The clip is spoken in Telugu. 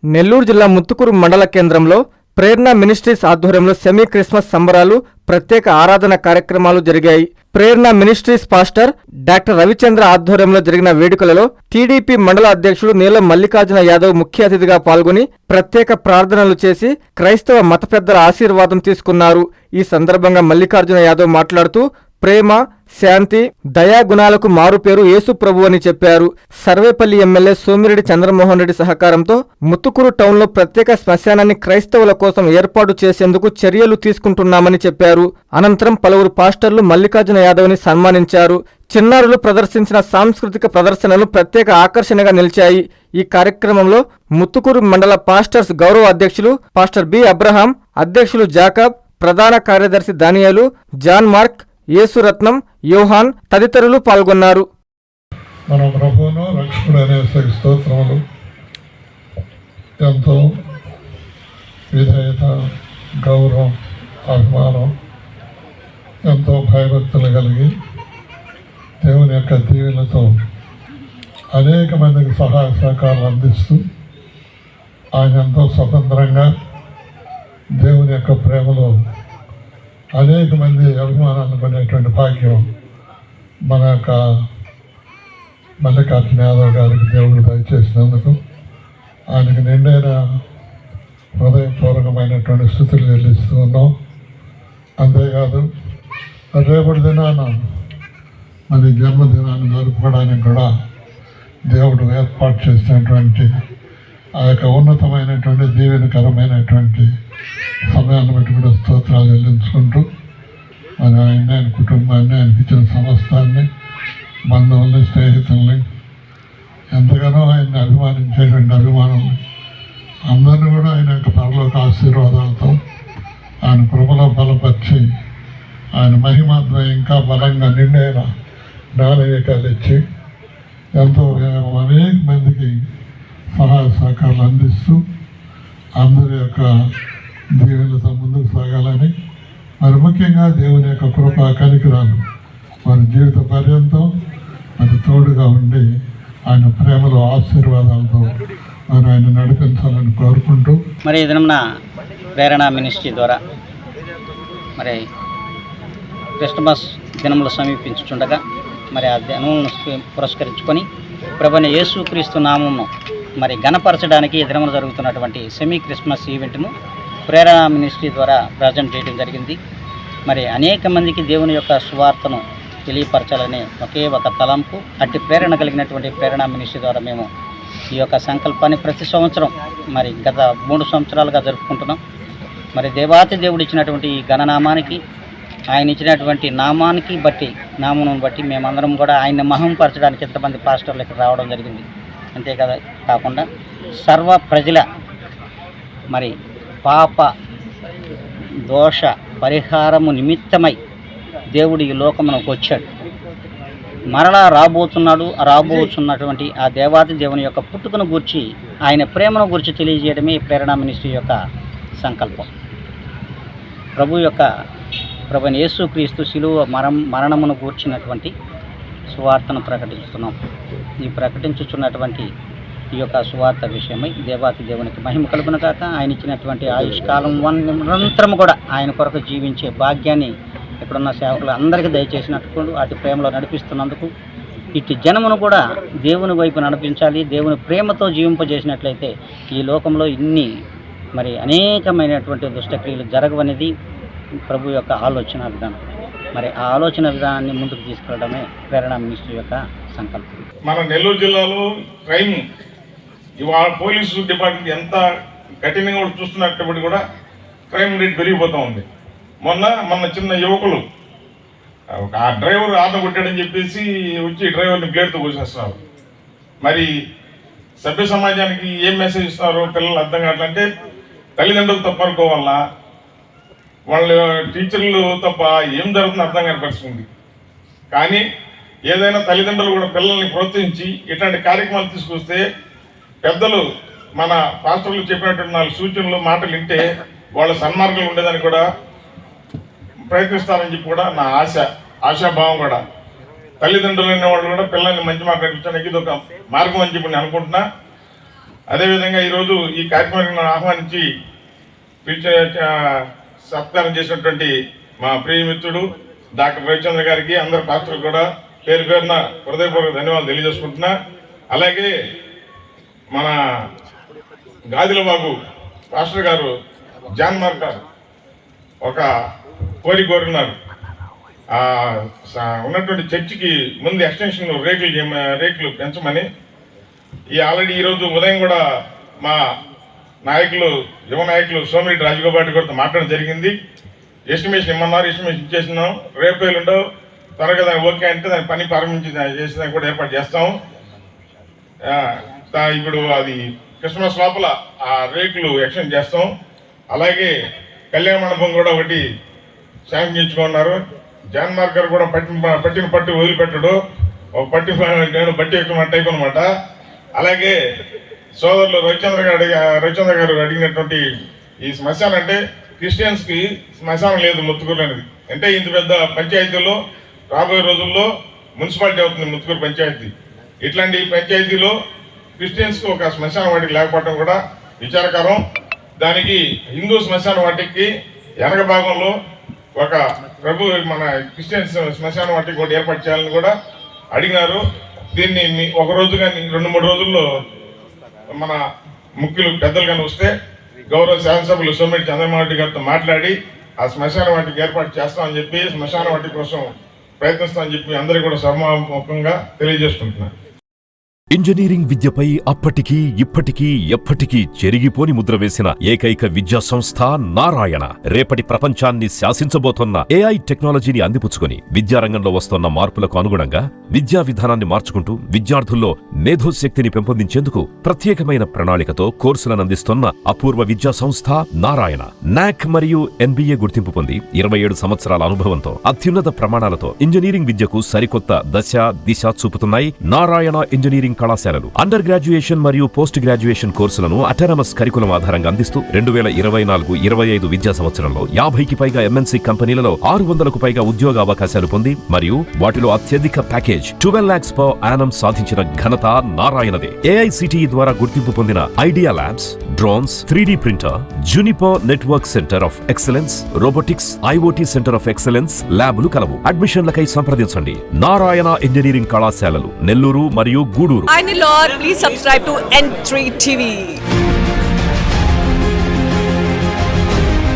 నెల్లూరు జిల్లా ముత్తుకూరు మండల కేంద్రంలో ప్రేరణ మినిస్ట్రీస్ ఆధ్వర్యంలో సెమీ క్రిస్మస్ సంబరాలు, ప్రత్యేక ఆరాధన కార్యక్రమాలు జరిగాయి. ప్రేరణ మినిస్ట్రీస్ పాస్టర్ డాక్టర్ రవిచంద్ర ఆధ్వర్యంలో జరిగిన వేడుకలలో టీడీపీ మండల అధ్యక్షుడు నీలం మల్లికార్జున యాదవ్ ముఖ్య అతిథిగా పాల్గొని ప్రత్యేక ప్రార్థనలు చేసి క్రైస్తవ మత పెద్దల ఆశీర్వాదం తీసుకున్నారు. ఈ సందర్భంగా మల్లికార్జున యాదవ్ మాట్లాడుతూ ప్రేమ, శాంతి, దయాగుణాలకు మారుపేరు యేసు ప్రభు అని చెప్పారు. సర్వేపల్లి ఎమ్మెల్యే సోమిరెడ్డి చంద్రమోహన్ రెడ్డి సహకారంతో ముత్తుకూరు టౌన్లో ప్రత్యేక శ్మశానాన్ని క్రైస్తవుల కోసం ఏర్పాటు చేసేందుకు చర్యలు తీసుకుంటున్నామని చెప్పారు. అనంతరం పలువురు పాస్టర్లు మల్లికార్జున యాదవ్ని సన్మానించారు. చిన్నారులు ప్రదర్శించిన సాంస్కృతిక ప్రదర్శనలు ప్రత్యేక ఆకర్షణగా నిలిచాయి. ఈ కార్యక్రమంలో ముత్తుకూరు మండల పాస్టర్స్ గౌరవ అధ్యక్షులు పాస్టర్ బి అబ్రహాం, అధ్యక్షులు జాకబ్, ప్రధాన కార్యదర్శి దానియాలు, జాన్ మార్క్, యేసురత్నం, యోహాన్ తదితరులు పాల్గొన్నారు. మన ప్రభువును రక్షకుడైన యేసుకి స్తోత్రములు. ఎంతో విధేయత, గౌరవం, అభిమానం, ఎంతో భయభక్తులు కలిగి దేవుని యొక్క దీవెనతో అనేక మందికి సహాయ సహకారాలు అందిస్తూ ఆయన ఎంతో స్వతంత్రంగా దేవుని యొక్క ప్రేమలో అనేక మంది అభిమానాన్ని పొందేటువంటి భాగ్యం మన యొక్క మల్లికార్జున యాదవ్ గారికి దేవుడు దయచేసినందుకు ఆయనకు నిండైన హృదయపూర్వకమైనటువంటి స్థుతులు చెల్లిస్తూ ఉన్నాం. అంతేకాదు రేపటి దినాన మరి జన్మదినాన్ని జరుపుకోవడానికి కూడా దేవుడు ఏర్పాటు చేసినటువంటి ఆ యొక్క ఉన్నతమైనటువంటి దీవెనకరమైనటువంటి సమయాన్ని బట్టి కూడా స్తోత్రాలు చెల్లించుకుంటూ మరి ఆయన కుటుంబాన్ని, ఆయనకి ఇచ్చిన సమస్తాన్ని, బంధువుల్ని, స్నేహితుల్ని, ఎంతగానో ఆయన్ని అభిమానించేటువంటి అభిమానుల్ని అందరినీ కూడా ఆయన యొక్క పరలోక ఆశీర్వాదాలతో ఆయన కృపలో బలపరిచి ఆయన మహిమాత్మ ఇంకా బలంగా నిండైన జ్ఞానవివేకాలు ఇచ్చి ఎంతో అనేక మందికి సహాయ సహకారాలు అందిస్తూ అందరి యొక్క దీవెనలతో ముందుకు సాగాలని, మరి ముఖ్యంగా దేవుని యొక్క కృపా కనికరాలు వారి జీవిత పర్యంతం మరి తోడుగా ఉండి ఆయన ప్రేమలో ఆశీర్వాదాలతో మరి ఆయన నడిపించాలని కోరుకుంటూ మరి ఈ దినమున ప్రేరణ మినిస్ట్రీ ద్వారా మరి క్రిస్టమస్ దినములు సమీపించుచుండగా మరి ఆ దినములను పురస్కరించుకొని ప్రభువైన యేసుక్రీస్తు నామమును మరి ఘనపరచడానికి ఈ దినమున జరుగుతున్నటువంటి సెమీ క్రిస్మస్ ఈవెంట్ను ప్రేరణ మినిస్ట్రీ ద్వారా ప్రజెంట్ చేయడం జరిగింది. మరి అనేక మందికి దేవుని యొక్క సువార్తను తెలియపరచాలనే ఒకే ఒక తలంపు, అట్టి ప్రేరణ కలిగినటువంటి ప్రేరణ మినిస్ట్రీ ద్వారా మేము ఈ యొక్క సంకల్పాన్ని ప్రతి సంవత్సరం మరి గత 3 సంవత్సరాలుగా జరుపుకుంటున్నాం. మరి దేవాతి దేవుడు ఇచ్చినటువంటి ఈ ఘననామానికి, ఆయన ఇచ్చినటువంటి నామానికి బట్టి, నామమును బట్టి మేమందరం కూడా ఆయన్ని మహిమపరచడానికి ఎంతమంది పాస్టర్లు ఇక్కడ రావడం జరిగింది. అంతే కదా కాకుండా సర్వ ప్రజల మరి పాప దోష పరిహారము నిమిత్తమై దేవుడు ఈ లోకమునకు వచ్చాడు, మరలా రాబోతున్నటువంటి ఆ దేవాది దేవుని యొక్క పుట్టుకను గూర్చి, ఆయన ప్రేమను గురించి తెలియజేయడమే ప్రేరణ మినిస్ట్రీ యొక్క సంకల్పం. ప్రభువైన యేసుక్రీస్తు శిలువ మరణమును గూర్చినటువంటి సువార్తను ప్రకటిస్తున్నాం. ఈ ప్రకటించుచున్నటువంటి ఈ యొక్క సువార్త విషయమై దేవాతి దేవునికి మహిమ కలుగును కాక. ఆయన ఇచ్చినటువంటి ఆయుష్కాలం నిరంతరం కూడా ఆయన కొరకు జీవించే భాగ్యాన్ని ఇక్కడున్న సేవకులు అందరికీ దయచేసినట్టు అటు ప్రేమలో నడిపిస్తున్నందుకు ఇటు జనమును కూడా దేవుని వైపు నడిపించాలి. దేవుని ప్రేమతో జీవింపజేసినట్లయితే ఈ లోకంలో ఇన్ని మరి అనేకమైనటువంటి దుష్టక్రియలు జరగవనేది ప్రభు యొక్క ఆలోచన విధానం. మరి ఆ ఆలోచన విధానాన్ని ముందుకు తీసుకెళ్లడమే ప్రేరణ మినిస్ట్రీ యొక్క సంకల్పం. మన నెల్లూరు జిల్లాలో క్రైమ్ ఇవాళ పోలీసు డిపార్ట్మెంట్ ఎంత కఠినంగా చూస్తున్నప్పటికీ కూడా క్రైమ్ రేట్ పెరిగిపోతూ ఉంది. మొన్న చిన్న యువకులు ఆ డ్రైవర్ ఆత్మ కొట్టాడని చెప్పేసి వచ్చి డ్రైవర్ని బ్లేడ్తో కోసేస్తున్నారు. మరి సభ్య సమాజానికి ఏం మెసేజ్ ఇస్తున్నారో పిల్లలు అర్థం కావట్లంటే తల్లిదండ్రులు తప్పు అనుకోవాలా, వాళ్ళ టీచర్లు తప్ప ఏం జరుగుతుందో అర్థం కాని పరిస్థితి ఉంది. కానీ ఏదైనా తల్లిదండ్రులు కూడా పిల్లల్ని ప్రోత్సహించి ఇట్లాంటి కార్యక్రమాలు తీసుకొస్తే పెద్దలు మన పాస్టర్లు చెప్పినటువంటి 4 సూచనలు మాటలు వింటే వాళ్ళ సన్మార్గం ఉండేదని కూడా ప్రయత్నిస్తారని చెప్పి కూడా నా ఆశాభావం కూడా. తల్లిదండ్రులు అనే వాళ్ళు కూడా పిల్లల్ని మంచి మార్గం నడిపించడానికి ఇది ఒక మార్గం అని చెప్పి నేను అనుకుంటున్నా. అదేవిధంగా ఈరోజు ఈ కార్యక్రమాన్ని ఆహ్వానించి సత్కారం చేసినటువంటి మా ప్రియమిత్రుడు డాక్టర్ రవిచంద్ర గారికి అందరు పాస్టర్లు కూడా పేరు పేరున హృదయపూర్వక ధన్యవాదాలు తెలియజేసుకుంటున్నా. అలాగే మన గాదిలబాగు పాస్టర్ గారు జాన్ మార్క్ గారు ఒక కోరినారు, ఉన్నటువంటి చర్చికి ముందు ఎక్స్టెన్షన్ రేకులు పెంచమని. ఆల్రెడీ ఈరోజు ఉదయం కూడా మా యువ నాయకులు సోమిరెడ్డి రాజగోపాల్ గారితో మాట్లాడడం జరిగింది. ఎస్టిమేషన్ ఇమ్మన్నారు, ఎస్టిమేషన్ ఇచ్చేసినాం. రేపు ఎల్లుండో త్వరగా దాన్ని ఓకే అంటే దాని పని ప్రారంభించి చేసేదానికి కూడా ఏర్పాటు చేస్తాం. ఇప్పుడు అది క్రిస్మస్ లోపల ఆ రేకులు ఎక్స్టెండ్ చేస్తాం. అలాగే కళ్యాణ మండపం కూడా ఒకటి శాంక్షన్ ఇచ్చుకున్నారు. జాన్ మార్కర్ కూడా పట్టిన పట్టు వదిలిపెట్టడు, ఒక నేను బట్టి ఎక్కువ టైప్ అనమాట. అలాగే సోదరులు రవిచంద్ర గారు అడిగినటువంటి ఈ శ్మశానం అంటే క్రిస్టియన్స్కి శ్మశానం లేదు ముత్తుకూరు అనేది. అంటే ఇంత పెద్ద పంచాయతీలో రాబోయే రోజుల్లో మున్సిపాలిటీ అవుతుంది ముత్తుకూరు పంచాయతీ. ఇట్లాంటి పంచాయతీలో క్రిస్టియన్స్కి ఒక శ్మశాన వాటికి లేకపోవడం కూడా విచారకరం. దానికి హిందూ శ్మశాన వాటికి వెనక భాగంలో ఒక మన క్రిస్టియన్స్ శ్మశాన వాటికి కూడా ఏర్పాటు చేయాలని కూడా అడిగినారు. దీన్ని ఒక రోజు కానీ 2-3 రోజుల్లో మన ముఖ్యులు పెద్దలు కానీ వస్తే గౌరవ శాసనసభ్యులు సోమిరెడ్డి చంద్రమోహన్ రెడ్డి గారితో మాట్లాడి ఆ శ్మశాన వాటికి ఏర్పాటు చేస్తామని చెప్పి, శ్మశాన వాటి కోసం ప్రయత్నిస్తామని చెప్పి అందరికీ కూడా సభాముఖంగా తెలియజేసుకుంటున్నాను. ఇంజనీరింగ్ విద్యపై అప్పటికీ ఇప్పటికీ ఎప్పటికీ చెరిగిపోని ముద్ర వేసిన ఏకైక విద్యా సంస్థ నారాయణ. రేపటి ప్రపంచాన్ని శాసించబోతోన్న AI టెక్నాలజీని అందిపుచ్చుకొని విద్యారంగంలో వస్తోన్న మార్పులకు అనుగుణంగా విద్యా విధానాన్ని మార్చుకుంటూ విద్యార్థుల్లో మేధోశక్తిని పెంపొందించేందుకు ప్రత్యేకమైన ప్రణాళికతో కోర్సులను అందిస్తున్న అపూర్వ విద్యా సంస్థ నారాయణ. NAC మరియు NBA గుర్తింపు పొంది 27 సంవత్సరాల అనుభవంతో అత్యున్నత ప్రమాణాలతో ఇంజనీరింగ్ విద్యకు సరికొత్త దశ దిశ చూపుతున్నాయి నారాయణ ఇంజనీరింగ్ కళాశాలలు. అండర్ గ్రాడ్యుయేషన్ మరియు పోస్ట్ గ్రాడ్యుయేషన్ కోర్సులను అటానమస్ కరికులం ఆధారంగా అందిస్తూ 2024-25 విద్యా సంవత్సరంలో 50కి పైగా MNC కంపెనీలలో 600కు పైగా ఉద్యోగ అవకాశాలు పొంది మరియు వాటిలో అత్యధిక ప్యాకేజ్ 12 lakhs per annum సాధించిన ఘనత నారాయణదే. AICTE ద్వారా గుర్తింపు పొందిన idea labs, drones, 3D printer, Juniper network centre of excellence, robotics, IoT centre of excellence ల్యాబులు కలవు. అడ్మిషన్లకై సంప్రదించండి. నారాయణ ఇంజనీరింగ్ కళాశాలలు నెల్లూరు మరియు Gudur. Hi Nilor, please subscribe to N3 TV.